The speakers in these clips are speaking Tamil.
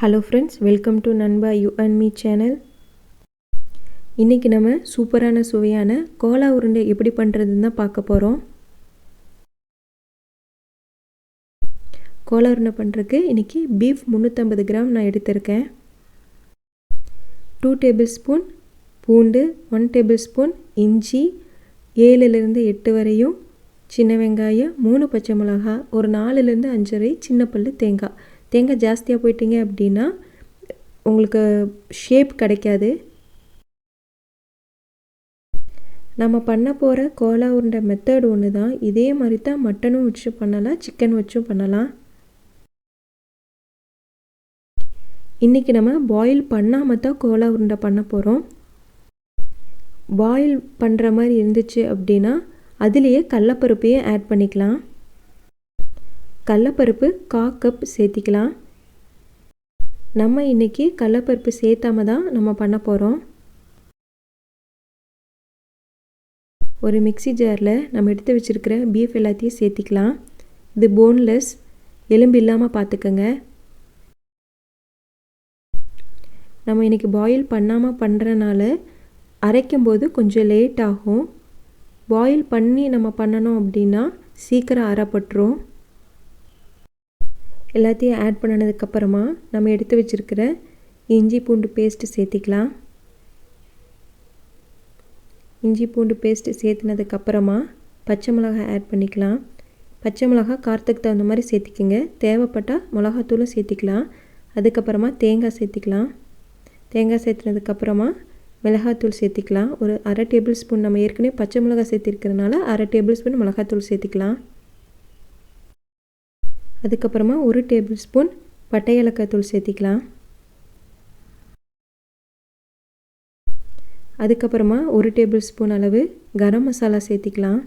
ஹலோ ஃப்ரெண்ட்ஸ், வெல்கம் டு நண்பா யூ அண்ட் மீ சேனல். இன்றைக்கி நம்ம சூப்பரான சுவையான கோலா உருண்டை எப்படி பண்ணுறதுன்னு தான் பார்க்க போகிறோம். கோலா உருண்டை பண்ணுறதுக்கு இன்றைக்கி பீஃப் 350 கிராம் நான் எடுத்திருக்கேன். 2 டேபிள் ஸ்பூன் பூண்டு, 1 டேபிள் ஸ்பூன் இஞ்சி, 7லேருந்து 8 வரையும் சின்ன வெங்காயம், 3 பச்சை மிளகாய், ஒரு 4லேருந்து 5 வரை சின்ன பல் தேங்காய் ஜாஸ்தியாக போயிட்டீங்க அப்படின்னா உங்களுக்கு ஷேப் கிடைக்காது. நம்ம பண்ண போகிற கோலா உருண்டை மெத்தட் ஒன்று தான். இதே மாதிரி தான் மட்டனும் வச்சு பண்ணலாம், சிக்கன் வச்சும் பண்ணலாம். இன்றைக்கி நம்ம பாயில் பண்ணாமல் தான் கோலா உருண்டை பண்ண போகிறோம். பாயில் பண்ணுற மாதிரி இருந்துச்சு அப்படின்னா அதுலேயே கடலப்பருப்பையும் ஆட் பண்ணிக்கலாம். கடலப்பருப்பு 1/4 கப் சேர்த்திக்கலாம். நம்ம இன்றைக்கி கடலப்பருப்பு சேர்த்தாம தான் நம்ம பண்ண போகிறோம். ஒரு மிக்ஸி ஜாரில் நம்ம எடுத்து வச்சுருக்கிற பீஃப் எல்லாத்தையும் சேர்த்திக்கலாம். இது போன்லெஸ், எலும்பு இல்லாமல் பார்த்துக்கோங்க. நம்ம இன்றைக்கி பாயில் பண்ணாமல் பண்ணுறனால அரைக்கும்போது கொஞ்சம் லேட் ஆகும். பாயில் பண்ணி நம்ம பண்ணணும் அப்படின்னா சீக்கிரம் அரைப்பட்டுரும். எல்லாத்தையும் ஆட் பண்ணினதுக்கப்புறமா நம்ம எடுத்து வச்சுருக்கிற இஞ்சி பூண்டு பேஸ்ட்டு சேர்த்திக்கலாம். இஞ்சி பூண்டு பேஸ்ட்டு சேர்த்துனதுக்கப்புறமா பச்சை மிளகாய் ஆட் பண்ணிக்கலாம். பச்சை மிளகாய் காரத்துக்கு தகுந்த மாதிரி சேர்த்திக்கங்க. தேவைப்பட்டால் மிளகாத்தூளும் சேர்த்திக்கலாம். அதுக்கப்புறமா தேங்காய் சேர்த்திக்கலாம். தேங்காய் சேர்த்துனதுக்கப்புறமா மிளகாத்தூள் சேர்த்திக்கலாம். ஒரு 1/2 டேபிள் ஸ்பூன், நம்ம ஏற்கனவே பச்சை மிளகாய் சேர்த்திருக்கிறதுனால 1/2 டேபிள் ஸ்பூன் மிளகாத்தூள் சேர்த்திக்கலாம். அதுக்கப்புறமா 1 டேபிள் ஸ்பூன் பட்டை ஏலக்காய் தூள் சேர்த்திக்கலாம். அதுக்கப்புறமா 1 டேபிள் ஸ்பூன் அளவு கரம் மசாலா சேர்த்திக்கலாம்.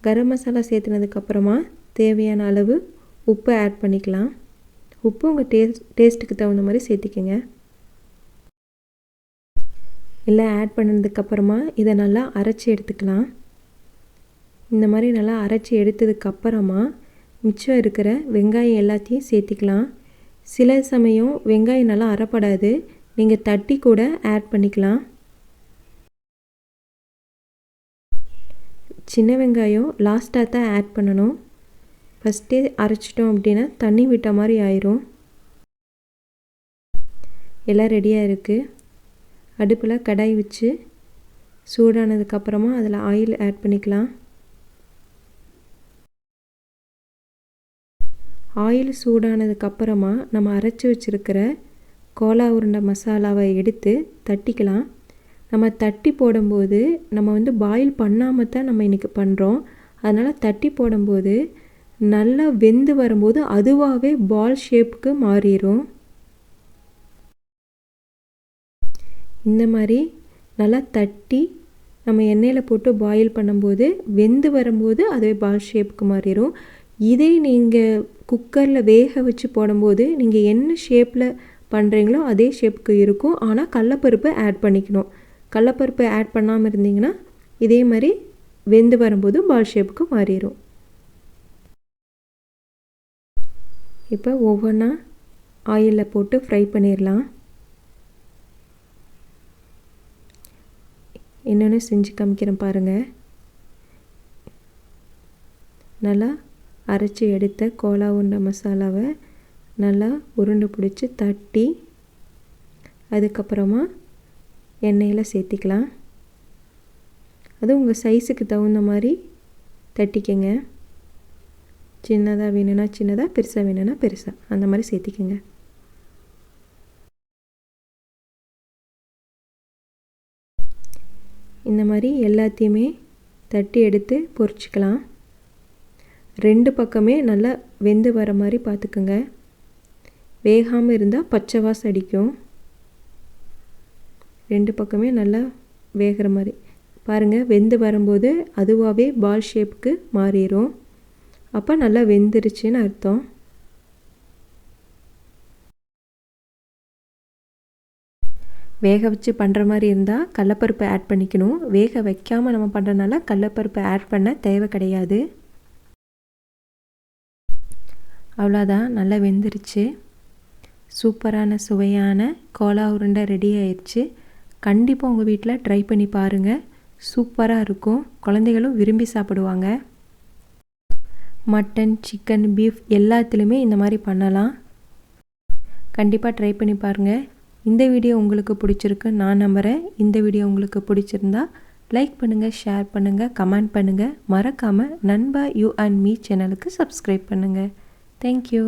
கரம் மசாலா சேர்த்துனதுக்கப்புறமா தேவையான அளவு உப்பு ஆட் பண்ணிக்கலாம். உப்பு உங்கள் டேஸ்ட்டுக்கு தகுந்த மாதிரி சேர்த்திக்கங்க. எல்லாம் ஆட் பண்ணதுக்கப்புறமா இதை நல்லா அரைச்சி எடுத்துக்கலாம். இந்த மாதிரி நல்லா அரைச்சி எடுத்ததுக்கப்புறமா மிச்சம் இருக்கிற வெங்காயம் எல்லாத்தையும் சேர்த்திக்கலாம். சில சமயம் வெங்காயம் நல்லா அரைப்படாது, நீங்கள் தட்டி கூட ஆட் பண்ணிக்கலாம். சின்ன வெங்காயம் லாஸ்ட்டாக தான் ஆட் பண்ணணும். ஃபஸ்ட்டே அரைச்சிட்டோம் அப்படின்னா தண்ணி விட்ட மாதிரி ஆயிரும். எல்லாம் ரெடியாக இருக்குது. அடுப்பில் கடாய் வச்சு சூடானதுக்கப்புறமா அதில் ஆயில் ஆட் பண்ணிக்கலாம். ஆயில் சூடானதுக்கப்புறமா நம்ம அரைச்சி வச்சுருக்கிற கோலா உருண்டை மசாலாவை எடுத்து தட்டிக்கலாம். நம்ம தட்டி போடும்போது நம்ம பாயில் பண்ணாமல் தான் நம்ம இன்றைக்கி பண்ணுறோம். அதனால் தட்டி போடும்போது நல்லா வெந்து வரும்போது அதுவாகவே பால் ஷேப்புக்கு மாறிடும். இந்த மாதிரி நல்லா தட்டி நம்ம எண்ணெயில் போட்டு பாயில் பண்ணும்போது வெந்து வரும்போது அதுவே பால் ஷேப்புக்கு மாறிடும். இதே நீங்கள் குக்கரில் வேக வச்சு போடும்போது நீங்கள் என்ன ஷேப்பில் பண்ணுறீங்களோ அதே ஷேப்புக்கு இருக்கும். ஆனால் கடலப்பருப்பு ஆட் பண்ணிக்கணும். கடலப்பருப்பு ஆட் பண்ணாமல் இருந்தீங்கன்னா இதே மாதிரி வெந்து வரும்போது பால் ஷேப்புக்கு மாறிடும். இப்போ ஒவ்வொன்றா ஆயிலில் போட்டு ஃப்ரை பண்ணிடலாம். என்னென்னு செஞ்சு காமிக்கிறேன் பாருங்கள். நல்லா அரைச்சி எடுத்த கோலா உருண்டை மசாலாவை நல்லா உருண்டை பிடிச்சி தட்டி அதுக்கப்புறமா எண்ணெயில் சேர்த்திக்கலாம். அது உங்கள் சைஸுக்கு தகுந்த மாதிரி தட்டிக்கங்க. சின்னதாக வேணும்னா சின்னதாக, பெருசாக வேணும்னா பெருசாக, அந்த மாதிரி சேர்த்திக்கங்க. இந்த மாதிரி எல்லாத்தையுமே தட்டி எடுத்து பொரிச்சிக்கலாம். 2 பக்கமே நல்லா வெந்து வர மாதிரி பார்த்துக்குங்க. வேகாமல் இருந்தால் பச்சை வாசம் அடிக்கும். 2 பக்கமே நல்லா வேகிற மாதிரி பாருங்கள். வெந்து வரும்போது அதுவாகவே பால் ஷேப்புக்கு மாறிடும். அப்போ நல்லா வெந்துருச்சுன்னு அர்த்தம். வேக வச்சு பண்ணுற மாதிரி இருந்தால் கடலப்பருப்பு ஆட் பண்ணிக்கணும். வேக வைக்காமல் நம்ம பண்ணுறதுனால கடலப்பருப்பு ஆட் பண்ண தேவை கிடையாது. அவ்வளோதான், நல்லா வெந்துருச்சு. சூப்பரான சுவையான கோலா உருண்டை ரெடி ஆயிடுச்சு. கண்டிப்பாக உங்கள் வீட்டில் ட்ரை பண்ணி பாருங்கள். சூப்பராக இருக்கும். குழந்தைகளும் விரும்பி சாப்பிடுவாங்க. மட்டன், சிக்கன், பீஃப் எல்லாத்துலேயுமே இந்த மாதிரி பண்ணலாம். கண்டிப்பாக ட்ரை பண்ணி பாருங்கள். இந்த வீடியோ உங்களுக்கு பிடிச்சிருக்கு நான் நம்புகிறேன். இந்த வீடியோ உங்களுக்கு பிடிச்சிருந்தா லைக் பண்ணுங்கள், ஷேர் பண்ணுங்கள், கமெண்ட் பண்ணுங்கள். மறக்காமல் நண்பா யூ அண்ட் மீ சேனலுக்கு சப்ஸ்கிரைப் பண்ணுங்கள். தேங்க்யூ.